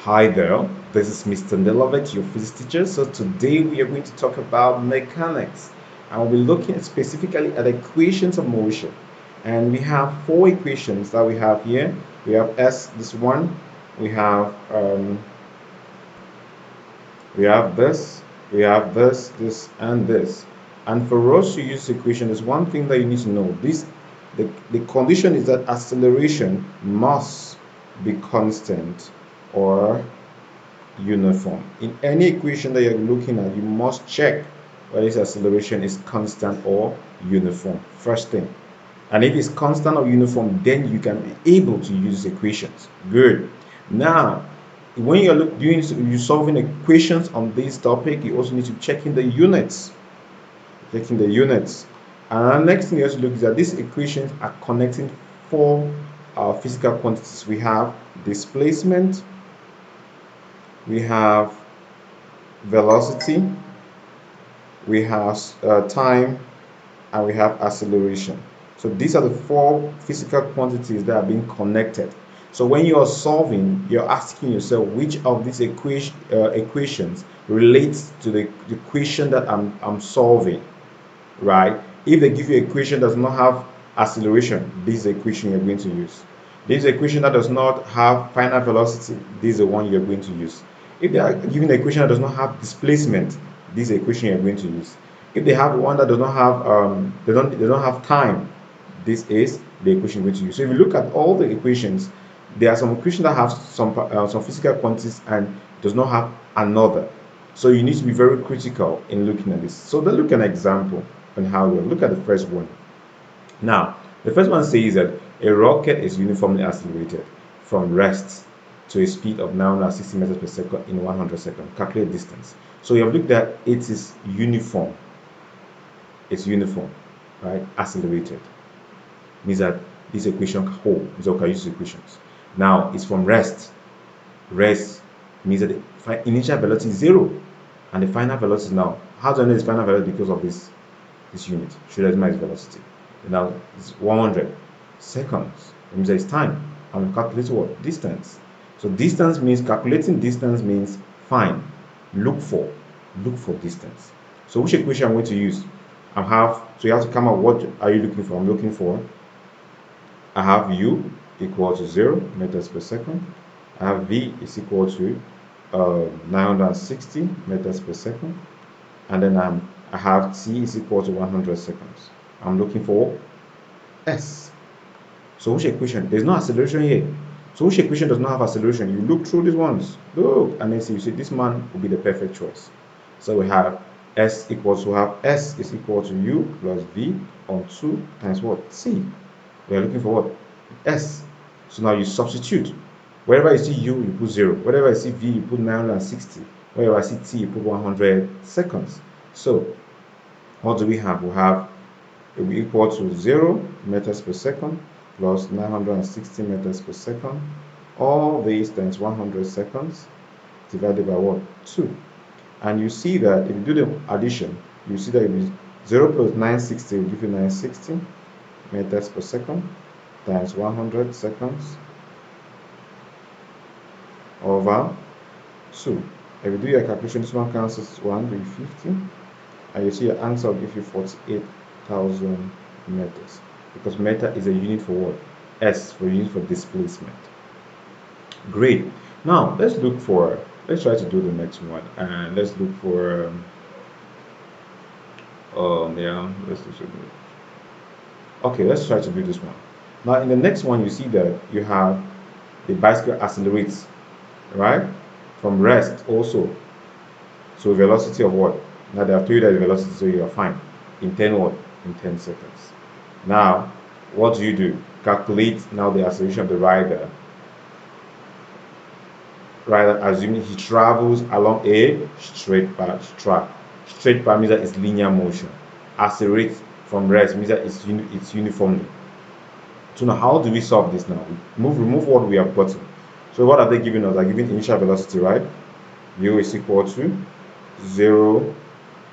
Hi there, this is Mr. Nilovich, your physics teacher. So today we are going to talk about mechanics and we'll be looking specifically at equations of motion. And we have four equations that we have here. We have S, this one, we have this, this, and this. And for us to use this equation, there's one thing that you need to know. The condition is that acceleration must be constant or uniform. In any equation that you're looking at, you must check whether this acceleration is constant or uniform. First thing. And if it's constant or uniform, then you can be able to use equations. Good. Now, when you're solving equations on this topic, you also need to check in the units. Checking the units. And the next thing you have to look is that these equations are connecting four physical quantities. We have displacement, we have velocity, we have time, and we have acceleration. So these are the four physical quantities that are being connected. So when you are solving, you're asking yourself which of these equations relates to the equation that I'm solving, right? If they give you an equation that does not have acceleration, this is the equation you're going to use. This is the equation that does not have final velocity, this is the one you're going to use. If they are giving an equation that does not have displacement, this is the equation you're going to use. If they have one that does not have they don't have time, this is the equation you're going to use. So if you look at all the equations, there are some equations that have some physical quantities and does not have another. So you need to be very critical in looking at this. So let's look at an example on how we look at the first one. Now, the first one says that a rocket is uniformly accelerated from rest to a speed of 960 meters per second in 100 seconds. Calculate distance. So you have looked at it is uniform. It's uniform, right? Accelerated means that this equation holds. So can use equations. Now it's from rest. Rest means that the initial velocity is 0 and the final velocity now. How do I know its final velocity? Because of this unit. Should its velocity. Now it's 100 seconds. It means that it's time. I'm calculating what? Distance. So distance means calculating distance means find, look for distance. So which equation I'm going to use? So you have to come up, what are you looking for? I'm looking for, I have u equal to 0 meters per second. I have v is equal to 960 meters per second. And then I have t is equal to 100 seconds. I'm looking for s. So which equation? There's no acceleration here. So which equation does not have acceleration? You look through these ones. Look, and then see, you see this one will be the perfect choice. So we have s is equal to u plus v on 2 times what? T. We are looking for what? S. So now you substitute. Wherever you see u, you put 0. Wherever you see v, you put 960. Wherever I see t, you put 100 seconds. So what do we have? We have it will be equal to 0 meters per second plus 960 meters per second. All these times 100 seconds divided by what? 2. And you see that if you do the addition, you see that it will be 0 plus 960 will give you 960 meters per second times 100 seconds over 2. If you do your calculation, this one cancels 1 with 50, and you see your answer will give you 48,000 meters, because meter is a unit for what? S for unit for displacement. Great. Now let's try to do the next one, and let's look for okay, let's try to do this one. Now in the next one, you see that you have the bicycle accelerates, right, from rest also to a velocity of what? Now they have told you that the velocity, so you are fine in 10 seconds. Now what do? Calculate now the acceleration of the rider, assuming he travels along a straight track. Straight path means that it's linear motion. Accelerate from rest means that it's uniformly. So now how do we solve this now? Remove what we have gotten. So what are they giving us? They're giving initial velocity, right? U is equal to 0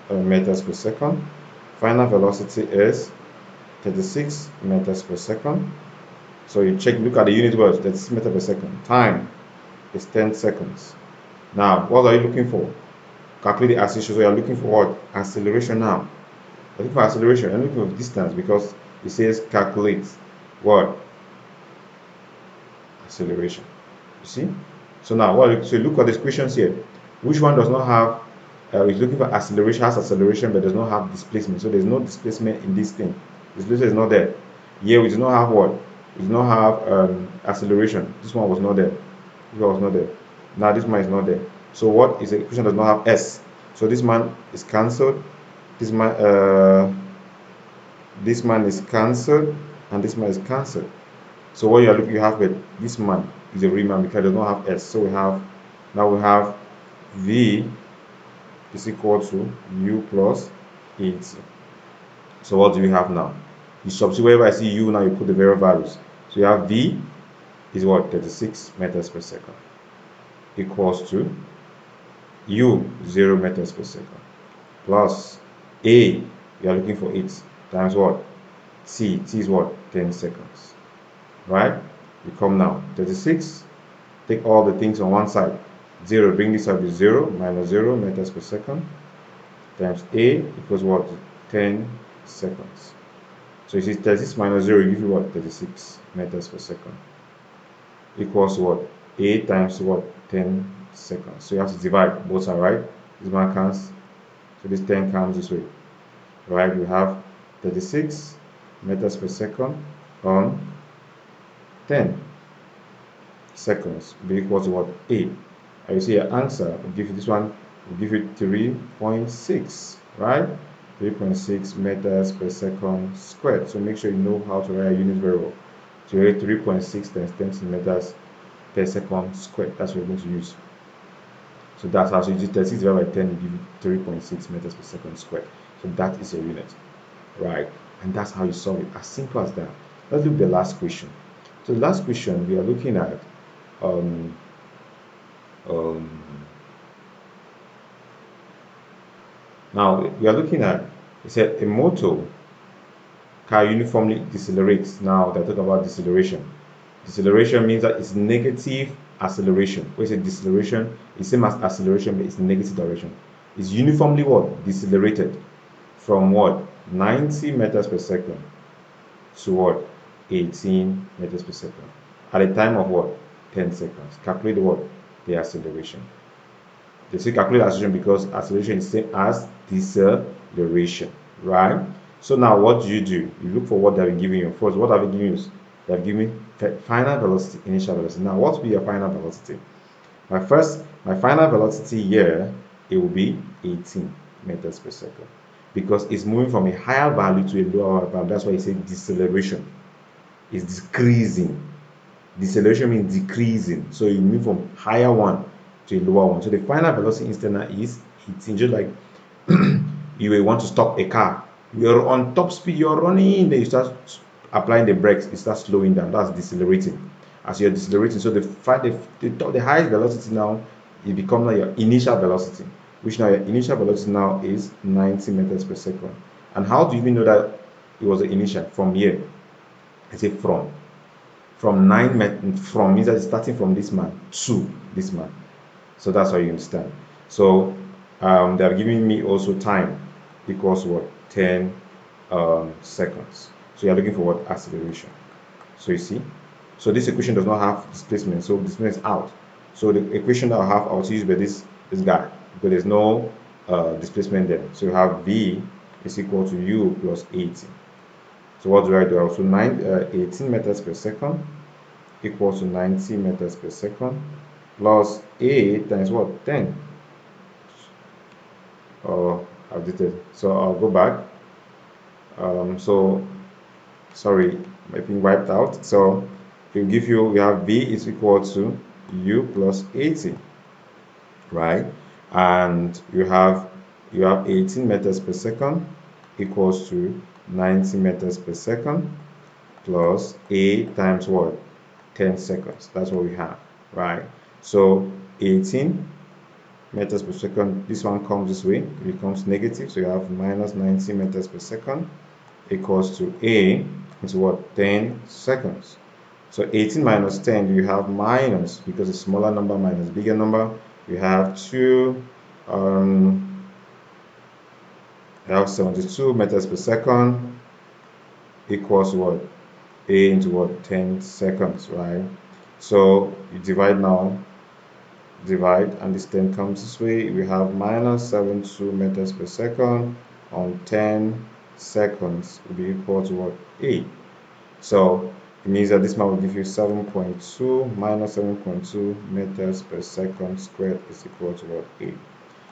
meters per second. Final velocity is 36 meters per second. So you look at the unit words, 36 meters per second. Time is 10 seconds. Now, what are you looking for? Calculate the acceleration. So you're looking for what? Acceleration now. You're looking for acceleration. You're looking for distance because it says calculate what? Acceleration. You see? So now, so look at the questions here. Which one does not have, is looking for acceleration, has acceleration, but does not have displacement. So there's no displacement in this thing. Displacement is not there. Here we do not have what? We do not have acceleration. This one was not there. This one was not there. Now this one is not there. So what is the equation does not have S? So this man is cancelled. This man is cancelled, and this man is cancelled. So what you are looking, you have with this man is a real man because it does not have S. So we have V is equal to U plus 80. So what do we have now? You substitute wherever I see U now, you put the variable values. So you have V is what? 36 meters per second equals to U 0 meters per second plus A, you are looking for it, times what? T is what? 10 seconds. Right? We come now 36, take all the things on one side, 0, bring this up to 0, minus 0 meters per second times A equals what? 10 seconds. So you see 36 minus 0 give you what? 36 meters per second equals what? A times what? 10 seconds. So you have to divide both sides, right? This one counts, so this 10 comes this way. Right? We have 36 meters per second on 10 seconds be equal to what? A. And you see your answer will give you this one, will give you 3.6, right? 3.6 meters per second squared. So make sure you know how to write a unit very well. So you have 3.6 times 10 centimeters per second squared. That's what we're going to use. So that's how, so you do 36 divided by 10 will give you 3.6 meters per second squared. So that is your unit, right? And that's how you solve it, as simple as that. Let's look at the last question. So the last question we are looking at now we are looking at, it said a motor car uniformly decelerates. Now they're talking about deceleration. Deceleration means that it's negative acceleration. When you say deceleration, it's same as acceleration, but it's negative direction. It's uniformly what? Decelerated from what? 90 meters per second to what? 18 meters per second at a time of what? 10 seconds. Calculate what? The acceleration. They say calculate acceleration because acceleration is same as deceleration, right? So now what do? You look for what they have given you. First, what have they given you? They have given final velocity, initial velocity. Now what will be your final velocity? My final velocity here, it will be 18 meters per second because it's moving from a higher value to a lower value. That's why you say deceleration. It's decreasing. Deceleration means decreasing. So you move from higher one to a lower one. So the final velocity instant is 18. Just like you will want to stop a car. You're on top speed, you're running, then you start applying the brakes, it starts slowing down. That's decelerating. As you're decelerating, so the highest velocity now, it becomes like your initial velocity, which now your initial velocity now is 90 meters per second. And how do you even know that it was the initial? From here. I say from 9 meters, from means that it's starting from this man to this man. So that's how you understand. So they are giving me also time equals what? 10 seconds. So you're looking for what? Acceleration. So you see, so this equation does not have displacement, so displacement is out. So the equation that I have, I'll use by this guy because there's no displacement there. So you have V is equal to U plus 80. So what do I do? Also 18 meters per second equals to 90 meters per second plus A times what? 10. I've did it. So I'll go back. So sorry, my thing wiped out. So it will give you, we have V is equal to U plus 80, right? And you have 18 meters per second equals to 90 meters per second plus A times what? 10 seconds. That's what we have, right? So 18 meters per second, this one comes this way, it becomes negative, so you have minus 90 meters per second equals to A into what? 10 seconds. So 18 minus 10, you have minus, because it's smaller number minus bigger number, you have 2, you have 72 meters per second equals what? A into what? 10 seconds, right? So you divide now, divide, and this 10 comes this way. We have minus 72 meters per second on 10 seconds will be equal to what? A. So it means that this one will give you 7.2 minus 7.2 meters per second squared is equal to what? A.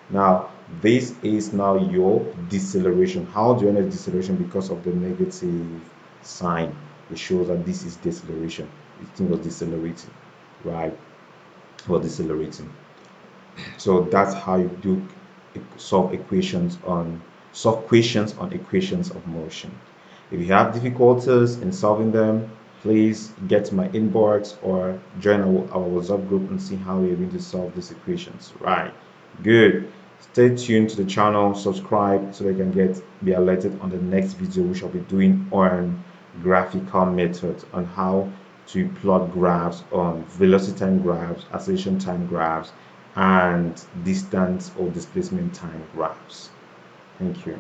Now, this is now your deceleration. How do you know deceleration? Because of the negative sign. It shows that this is deceleration. The thing was decelerating, right? Or decelerating. So that's how you do solve questions on equations of motion. If you have difficulties in solving them, please get to my inbox or join our WhatsApp group and see how we're going to solve these equations. Right. Good. Stay tuned to the channel, subscribe so that you can be alerted on the next video, which I'll be doing on graphical methods on how to plot graphs on velocity time graphs, acceleration time graphs, and distance or displacement time graphs. Thank you.